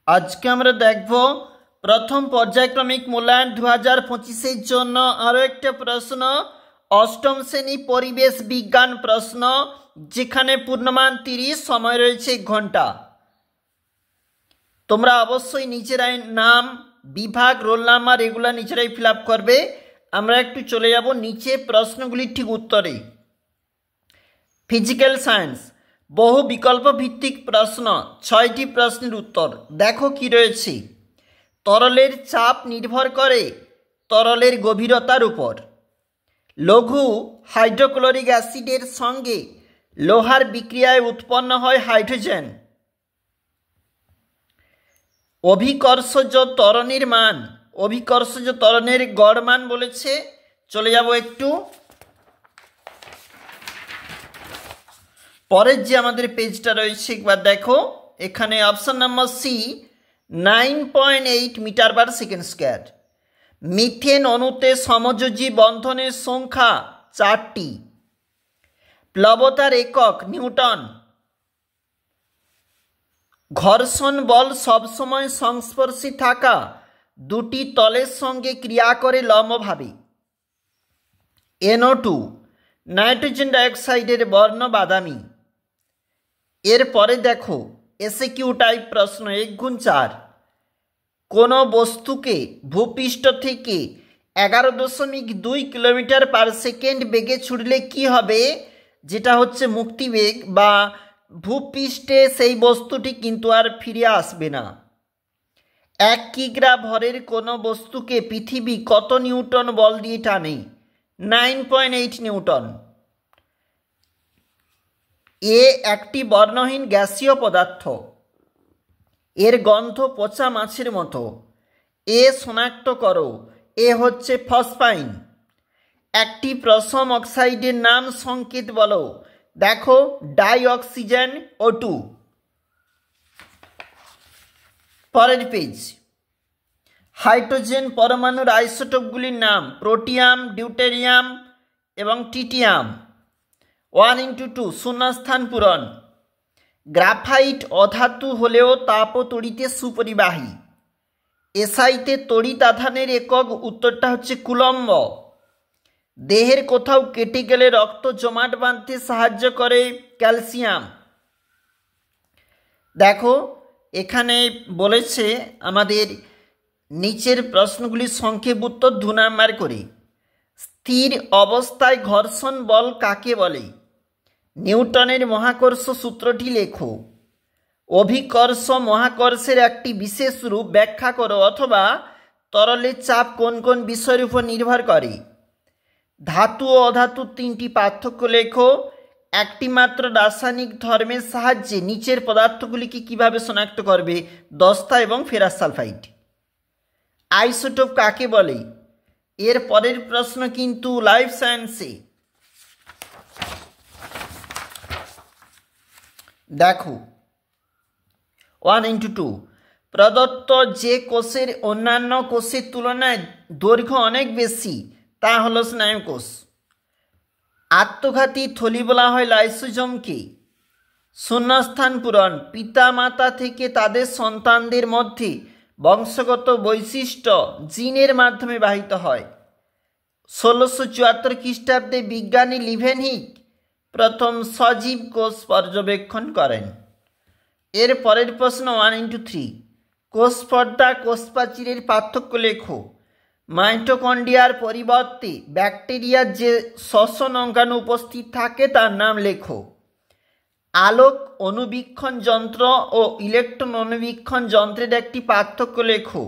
আজকে আমরা দেখব প্রথম পর্যায়ক্রমিক মূল্যায়ন 2025-এর জন্য আরও একটা প্রশ্ন, অষ্টম শ্রেণী পরিবেশ বিজ্ঞান প্রশ্ন, যেখানে পূর্ণমান 30, সময় রয়েছে 1 ঘন্টা। তোমরা অবশ্যই নিজেরাই নাম, বিভাগ, রোল নাম্বার এগুলো নিজেরাই ফিল আপ করবে। আমরা একটু চলে যাব নিচে প্রশ্নগুলির ঠিক উত্তরে। ফিজিক্যাল সায়েন্স বহু বিকল্প ভিত্তিক প্রশ্ন, 6টি প্রশ্নের উত্তর। দেখো কি রয়েছে। তরলের চাপ নির্ভর করে তরলের গভীরতার উপর। লঘু হাইড্রোক্লোরিক অ্যাসিডের সঙ্গে লোহার বিক্রিয়ায় উৎপন্ন হয় হাইড্রোজেন। অভিকর্ষজ ত্বরণের মান, অভিকর্ষজ ত্বরণের গড় মান বলেছে। চলে যাব একটু পরের যে আমাদের পেজটা রয়েছে, একবার দেখো। এখানে option number C 9.8 metre per second square. Methane অণুতে সমযোজী বন্ধনের সংখ্যা 4টি। প্লবতার একক নিউটন। ঘর্ষণ বল সবসময় সংস্পর্শে থাকা দুটি তলের সঙ্গে ক্রিয়া করে লম্বভাবে। NO2 নাইট্রোজেন ডাইঅক্সাইডের বর্ণ বাদামি। এরপরে দেখো এসএকিউ টাইপ প্রশ্ন 1x4। কোনো বস্তুকে ভূপৃষ্ঠ থেকে 11.2 কিলোমিটার পার সেকেন্ড বেগে ছুটলে কি হবে, যেটা হচ্ছে মুক্তিবেগ, বা ভূপৃষ্ঠে সেই বস্তুটি কিন্তু আর ফিরে আসবে না। 1 কিগ্রা ভরের কোনো বস্তুকে পৃথিবী কত নিউটন বল দিয়ে টানে? 9.8 নিউটন। এ একটি বর্ণহীন গ্যাসীয় পদার্থ। এর গন্ধ পচা মাছের মতো। এ শনাক্ত করো। এ হচ্ছে ফসফাইন। একটি প্রশম অক্সাইডের নাম সংকেত বলো। দেখো ডাইঅক্সিজেন O2। পরের পেজ। হাইড্রোজেন পরমাণুর আইসোটোপগুলির নাম প্রোটিয়াম, ডিউটেরিয়াম এবং ট্রিটিয়াম। 1:2 শূন্যস্থান পূরণ। গ্রাফাইট অধাতু হলেও তাপতড়িতে সুপরিবাহী। এসআইতে তড়িৎ আধানের একক, উত্তরটা হচ্ছে কুলম্ব। দেহের কোথাও কেটে গেলে রক্ত জমাট বাঁধতে সাহায্য করে ক্যালসিয়াম। দেখো এখানে বলেছে আমাদের নিচের প্রশ্নগুলির সংক্ষেপ উত্তর 2 নাম্বার করে। স্থির অবস্থায় ঘর্ষণ বল কাকে বলে? নিউটনের মহাকর্ষ সূত্রটি লেখো। অভিকর্ষ মহাকর্ষের একটি বিশেষ রূপ ব্যাখ্যা করো, অথবা তরলের চাপ কোন কোন বিষয়ের উপর নির্ভর করে? ধাতু ও অধাতুর 3টি পার্থক্য লেখো। একটি মাত্র রাসায়নিক ধর্মের সাহায্যে নিচের পদার্থগুলিকে কিভাবে শনাক্ত করবে? দস্তা এবং ফেরাস সালফাইড। আইসোটোপ কাকে বলে? এর পরের প্রশ্ন কিন্তু লাইফ সায়েন্সে। দেখো 1:2 প্রদত্ত যে কোষের অন্যান্য কোষের তুলনায় দৈর্ঘ্য অনেক বেশি, তা হলো স্নায়ুকোষ। আত্মঘাতী থলি বলা হয় লাইসোজোমকে। শূন্যস্থান পূরণ। পিতা মাতা থেকে তাদের সন্তানদের মধ্যে বংশগত বৈশিষ্ট্য জিনের মাধ্যমে বাহিত হয়। 1674 খ্রিস্টাব্দে বিজ্ঞানী লিভেনহিক প্রথম সজীব কোষ পর্যবেক্ষণ করেন। এর পরের প্রশ্ন 1:3 কোষ পর্দা কোষ প্রাচীরের পার্থক্য লেখো। মাইটোকন্ড্রিয়ার পরিবর্তে ব্যাকটেরিয়ার যে শ্বসন অঙ্গাণু উপস্থিত থাকে তার নাম লেখো। আলোক অণুবীক্ষণ যন্ত্র ও ইলেকট্রন অণুবীক্ষণ যন্ত্রের একটি পার্থক্য লেখো।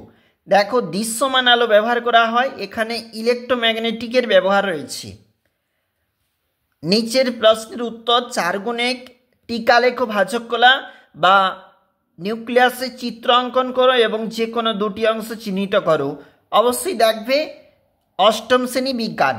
দেখো দৃশ্যমান আলো ব্যবহার করা হয়, এখানে ইলেকট্রোম্যাগনেটিকের ব্যবহার রয়েছে। নিচের প্রশ্নের উত্তর 4x1 টিকা লেখো ভাজককলা বা নিউক্লিয়াসের চিত্র অঙ্কন করো এবং যে কোনো 2টি অংশ চিহ্নিত করো। অবশ্যই দেখবে অষ্টম শ্রেণী বিজ্ঞান।